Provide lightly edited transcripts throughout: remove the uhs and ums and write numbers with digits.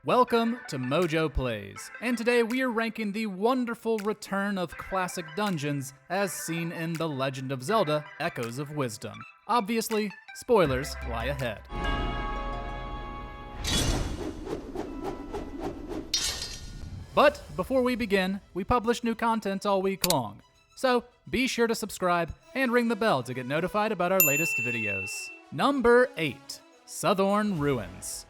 Welcome to MojoPlays, and today we are ranking the wonderful return of classic dungeons as seen in The Legend of Zelda: Echoes of Wisdom. Obviously, spoilers lie ahead. But before we begin, we publish new content all week long, so be sure to subscribe and ring the bell to get notified about our latest videos. Number 8. Southorn Ruins.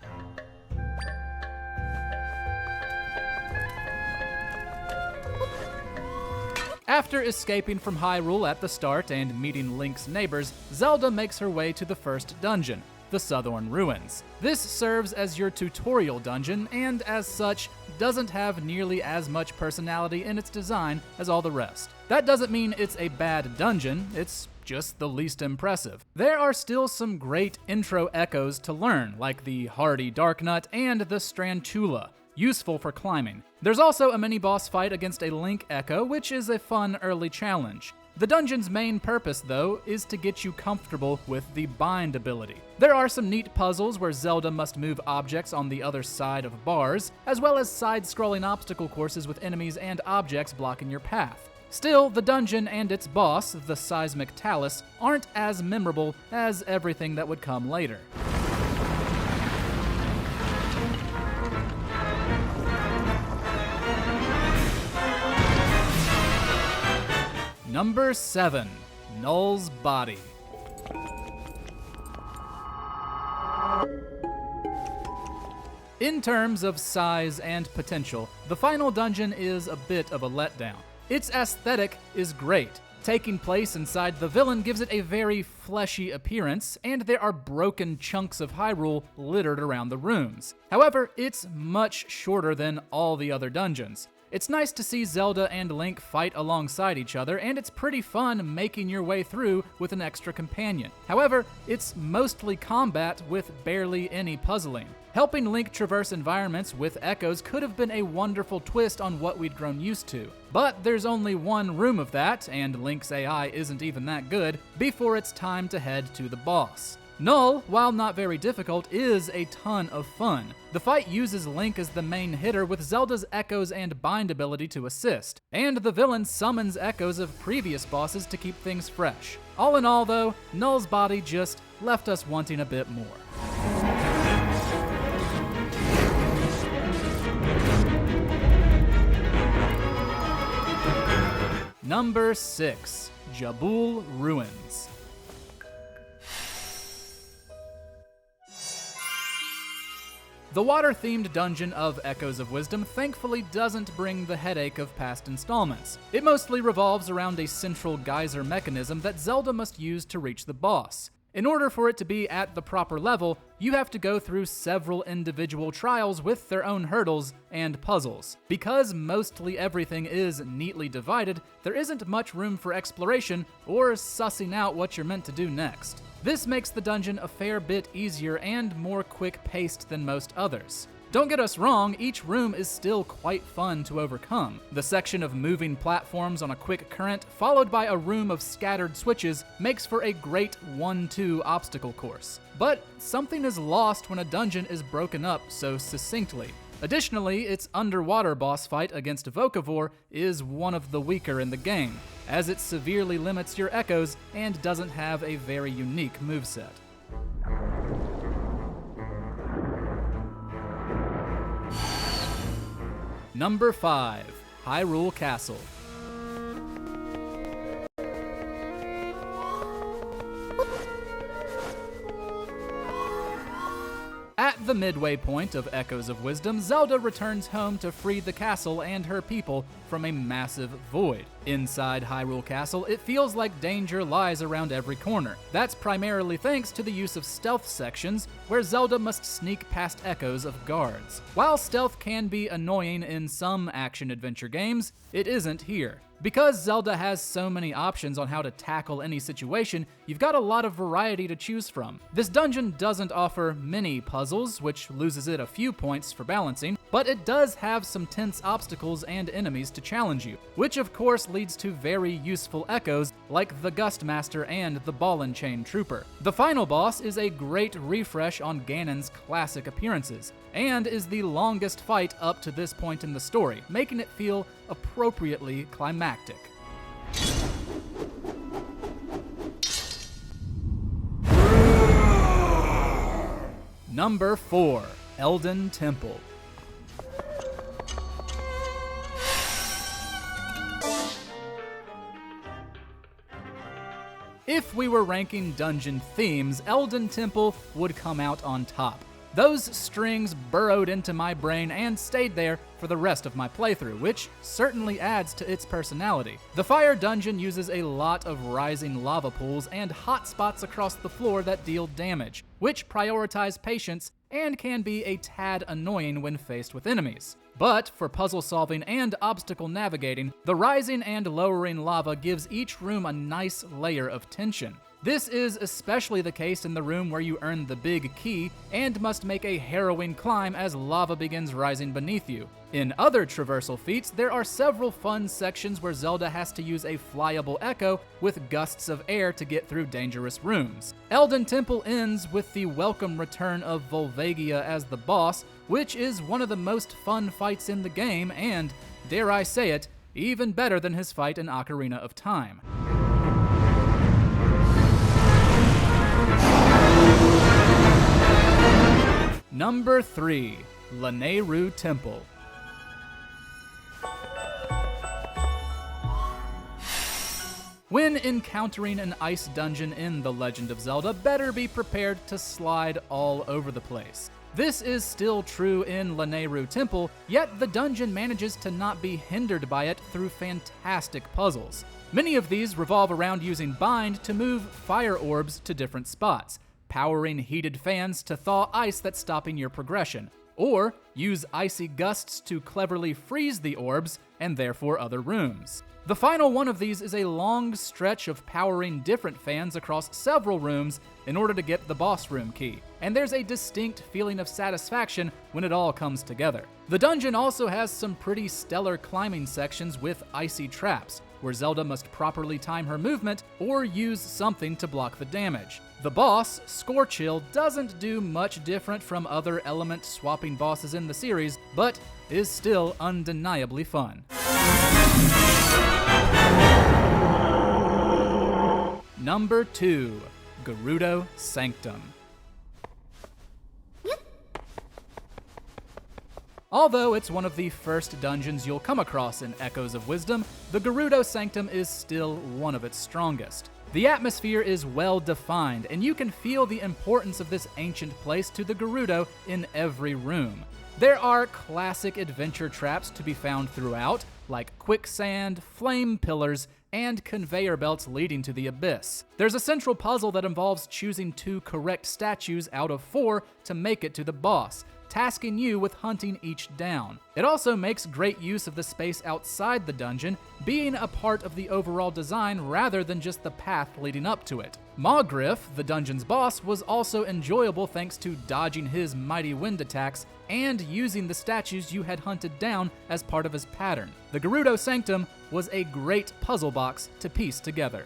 After escaping from Hyrule at the start and meeting Link's neighbors, Zelda makes her way to the first dungeon, the Southorn Ruins. This serves as your tutorial dungeon, and as such, doesn't have nearly as much personality in its design as all the rest. That doesn't mean it's a bad dungeon, it's just the least impressive. There are still some great intro echoes to learn, like the hardy Darknut and the Strantula, useful for climbing. There's also a mini-boss fight against a Link Echo, which is a fun early challenge. The dungeon's main purpose, though, is to get you comfortable with the bind ability. There are some neat puzzles where Zelda must move objects on the other side of bars, as well as side-scrolling obstacle courses with enemies and objects blocking your path. Still, the dungeon and its boss, the Seismic Talus, aren't as memorable as everything that would come later. Number 7. Null's Body. In terms of size and potential, the final dungeon is a bit of a letdown. Its aesthetic is great. Taking place inside the villain gives it a very fleshy appearance, and there are broken chunks of Hyrule littered around the rooms. However, it's much shorter than all the other dungeons. It's nice to see Zelda and Link fight alongside each other, and it's pretty fun making your way through with an extra companion. However, it's mostly combat with barely any puzzling. Helping Link traverse environments with echoes could have been a wonderful twist on what we'd grown used to. But there's only one room of that, and Link's AI isn't even that good, before it's time to head to the boss. Null, while not very difficult, is a ton of fun. The fight uses Link as the main hitter with Zelda's echoes and bind ability to assist, and the villain summons echoes of previous bosses to keep things fresh. All in all though, Null's Body just left us wanting a bit more. Number 6. Jabul Ruins. The water-themed dungeon of Echoes of Wisdom thankfully doesn't bring the headache of past installments. It mostly revolves around a central geyser mechanism that Zelda must use to reach the boss. In order for it to be at the proper level, you have to go through several individual trials with their own hurdles and puzzles. Because mostly everything is neatly divided, there isn't much room for exploration or sussing out what you're meant to do next. This makes the dungeon a fair bit easier and more quick-paced than most others. Don't get us wrong, each room is still quite fun to overcome. The section of moving platforms on a quick current, followed by a room of scattered switches, makes for a great 1-2 obstacle course. But something is lost when a dungeon is broken up so succinctly. Additionally, its underwater boss fight against Vocavore is one of the weaker in the game, as it severely limits your echoes and doesn't have a very unique moveset. Number 5. Hyrule Castle. At the midway point of Echoes of Wisdom, Zelda returns home to free the castle and her people from a massive void. Inside Hyrule Castle, it feels like danger lies around every corner. That's primarily thanks to the use of stealth sections, where Zelda must sneak past echoes of guards. While stealth can be annoying in some action-adventure games, it isn't here. Because Zelda has so many options on how to tackle any situation, you've got a lot of variety to choose from. This dungeon doesn't offer many puzzles, which loses it a few points for balancing, but it does have some tense obstacles and enemies to challenge you, which of course leads to very useful echoes like the Gust Master and the Ball and Chain Trooper. The final boss is a great refresh on Ganon's classic appearances, and is the longest fight up to this point in the story, making it feel appropriately climactic. Number 4. Elden Temple. If we were ranking dungeon themes, Elden Temple would come out on top. Those strings burrowed into my brain and stayed there for the rest of my playthrough, which certainly adds to its personality. The fire dungeon uses a lot of rising lava pools and hot spots across the floor that deal damage, which prioritize patience and can be a tad annoying when faced with enemies. But for puzzle solving and obstacle navigating, the rising and lowering lava gives each room a nice layer of tension. This is especially the case in the room where you earn the big key and must make a harrowing climb as lava begins rising beneath you. In other traversal feats, there are several fun sections where Zelda has to use a flyable echo with gusts of air to get through dangerous rooms. Elden Temple ends with the welcome return of Volvagia as the boss, which is one of the most fun fights in the game and, dare I say it, even better than his fight in Ocarina of Time. Number 3. Lanayru Temple. When encountering an ice dungeon in The Legend of Zelda, better be prepared to slide all over the place. This is still true in Lanayru Temple, yet the dungeon manages to not be hindered by it through fantastic puzzles. Many of these revolve around using Bind to move fire orbs to different spots, powering heated fans to thaw ice that's stopping your progression, or use icy gusts to cleverly freeze the orbs and therefore other rooms. The final one of these is a long stretch of powering different fans across several rooms in order to get the boss room key, and there's a distinct feeling of satisfaction when it all comes together. The dungeon also has some pretty stellar climbing sections with icy traps, where Zelda must properly time her movement or use something to block the damage. The boss, Scorchill, doesn't do much different from other element-swapping bosses in the series, but is still undeniably fun. Number 2. Gudo Sanctum. Although it's one of the first dungeons you'll come across in Echoes of Wisdom, the Gudo Sanctum is still one of its strongest. The atmosphere is well defined, and you can feel the importance of this ancient place to the Gerudo in every room. There are classic adventure traps to be found throughout, like quicksand, flame pillars, and conveyor belts leading to the abyss. There's a central puzzle that involves choosing 2 correct statues out of 4 to make it to the boss, tasking you with hunting each down. It also makes great use of the space outside the dungeon, being a part of the overall design rather than just the path leading up to it. Mawgriff, the dungeon's boss, was also enjoyable thanks to dodging his mighty wind attacks and using the statues you had hunted down as part of his pattern. The Gudo Sanctum was a great puzzle box to piece together.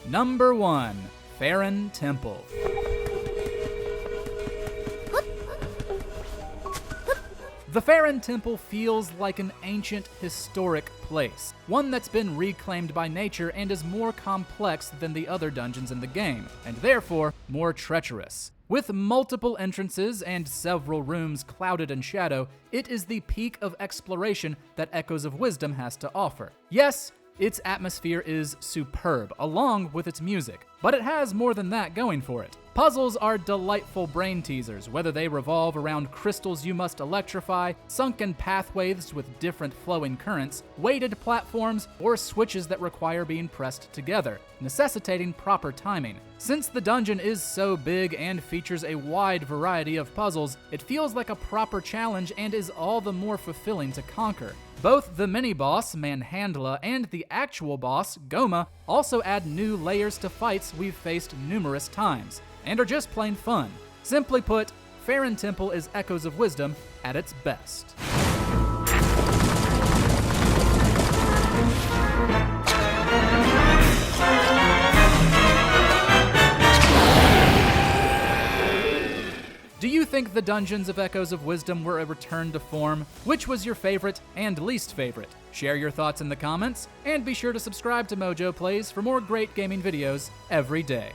Number 1. Fen Temple. The Fen Temple feels like an ancient, historic place, one that's been reclaimed by nature and is more complex than the other dungeons in the game, and therefore more treacherous. With multiple entrances and several rooms clouded in shadow, it is the peak of exploration that Echoes of Wisdom has to offer. Yes, its atmosphere is superb, along with its music, but it has more than that going for it. Puzzles are delightful brain teasers, whether they revolve around crystals you must electrify, sunken pathways with different flowing currents, weighted platforms, or switches that require being pressed together, necessitating proper timing. Since the dungeon is so big and features a wide variety of puzzles, it feels like a proper challenge and is all the more fulfilling to conquer. Both the mini-boss, Manhandla, and the actual boss, Goma, also add new layers to fights we've faced numerous times, and are just plain fun. Simply put, Fen Temple is Echoes of Wisdom at its best. Do you think the dungeons of Echoes of Wisdom were a return to form? Which was your favorite and least favorite? Share your thoughts in the comments, and be sure to subscribe to MojoPlays for more great gaming videos every day.